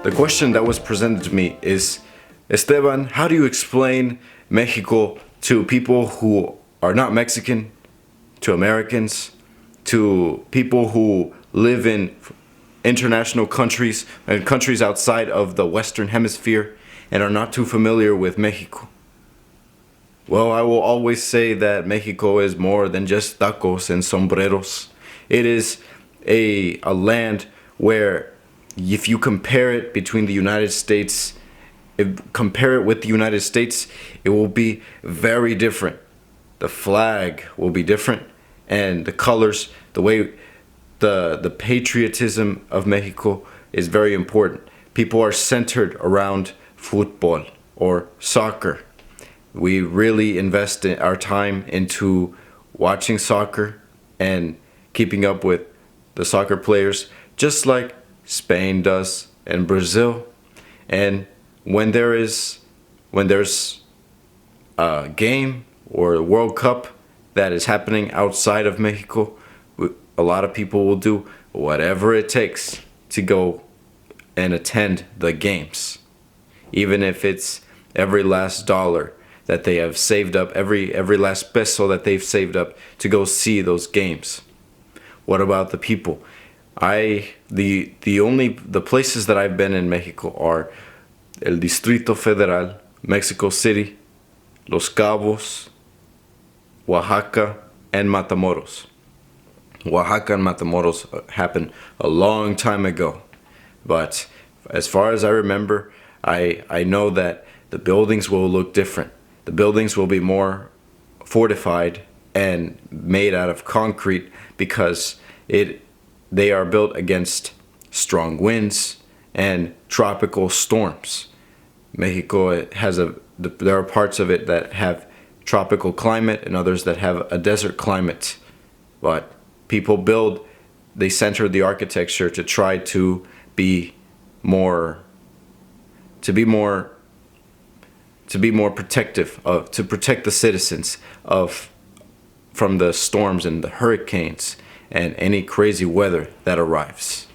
The question that was presented to me is, Esteban, how do you explain Mexico to people who are not Mexican, to Americans, to people who live in international countries and countries outside of the Western Hemisphere and are not too familiar with Mexico? Well, I will always say that Mexico is more than just tacos and sombreros. It is a land where, if you compare it between the United States, compare it with the United States, it will be very different. The flag will be different, and the colors, the way the patriotism of Mexico is very important. People are centered around football or soccer. We really invest in our time into watching soccer and keeping up with the soccer players, just like Spain does and Brazil. And when there's a game or a World Cup that is happening outside of Mexico, a lot of people will do whatever it takes to go and attend the games, even if it's every last dollar that they have saved up, every last peso that they've saved up to go see those games. What about the people? The places that I've been in Mexico are El Distrito Federal, Mexico City, Los Cabos, Oaxaca, and Matamoros. Oaxaca and Matamoros happened a long time ago, but as far as I remember, I know that the buildings will look different. The buildings will be more fortified and made out of concrete because they are built against strong winds and tropical storms. Mexico there are parts of it that have tropical climate and others that have a desert climate. But they center the architecture to try to be more protective to protect the citizens from the storms and the hurricanes and any crazy weather that arrives.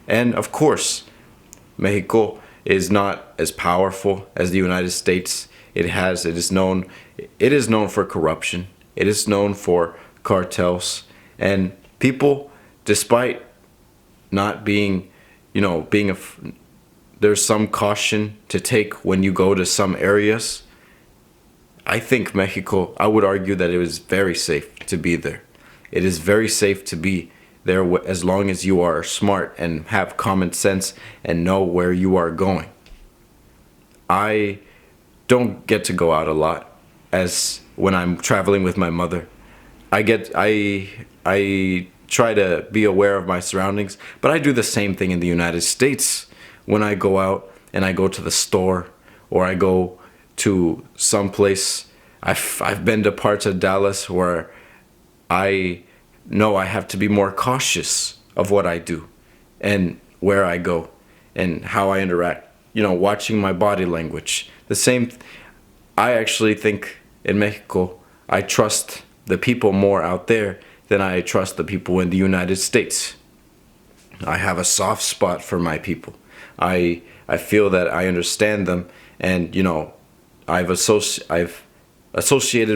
And of course, Mexico is not as powerful as the United States. It is known for corruption. It is known for cartels, and people, despite not being, there's some caution to take when you go to some areas. I think Mexico, I would argue that it is very safe to be there. It is very safe to be there as long as you are smart and have common sense and know where you are going. I don't get to go out a lot, as when I'm traveling with my mother. I try to be aware of my surroundings, but I do the same thing in the United States. When I go out and I go to the store or I go to some place, I've been to parts of Dallas where I know I have to be more cautious of what I do and where I go and how I interact. Watching my body language. I actually think in Mexico, I trust the people more out there than I trust the people in the United States. I have a soft spot for my people. I feel that I understand them, and I've associated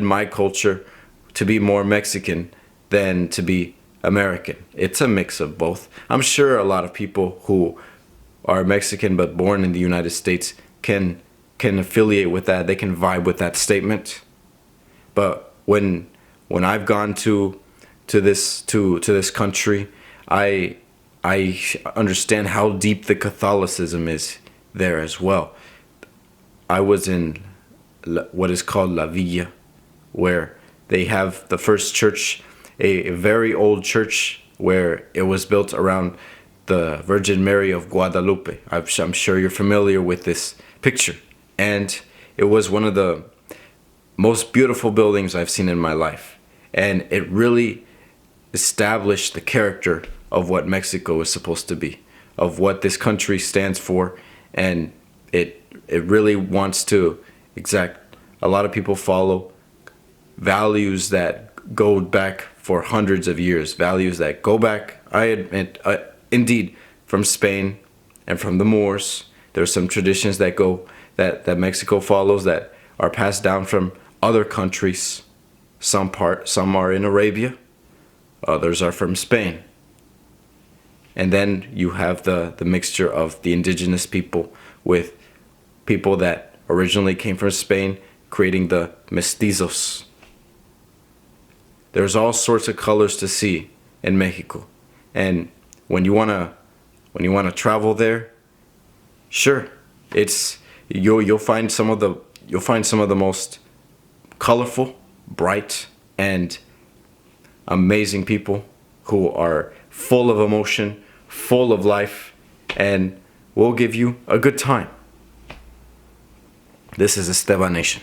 my culture to be more Mexican than to be American. It's a mix of both. I'm sure a lot of people who are Mexican but born in the United States can affiliate with that. They can vibe with that statement. But when I've gone to this country, I understand how deep the Catholicism is there as well. I was in what is called La Villa, where they have the first church, a very old church where it was built around the Virgin Mary of Guadalupe. I'm sure you're familiar with this picture. And it was one of the most beautiful buildings I've seen in my life. And it really established the character of what Mexico is supposed to be, of what this country stands for. And it really wants to exact. A lot of people follow values that go back for hundreds of years, values that go back, I admit, indeed, from Spain and from the Moors. There's some traditions that Mexico follows that are passed down from other countries. Some are in Arabia, others are from Spain. And then you have the mixture of the indigenous people with people that originally came from Spain, creating the mestizos. There's all sorts of colors to see in Mexico. And when you wanna travel there, sure, you'll find some of the most colorful, bright, and amazing people who are full of emotion, full of life, and will give you a good time. This is Estebanation.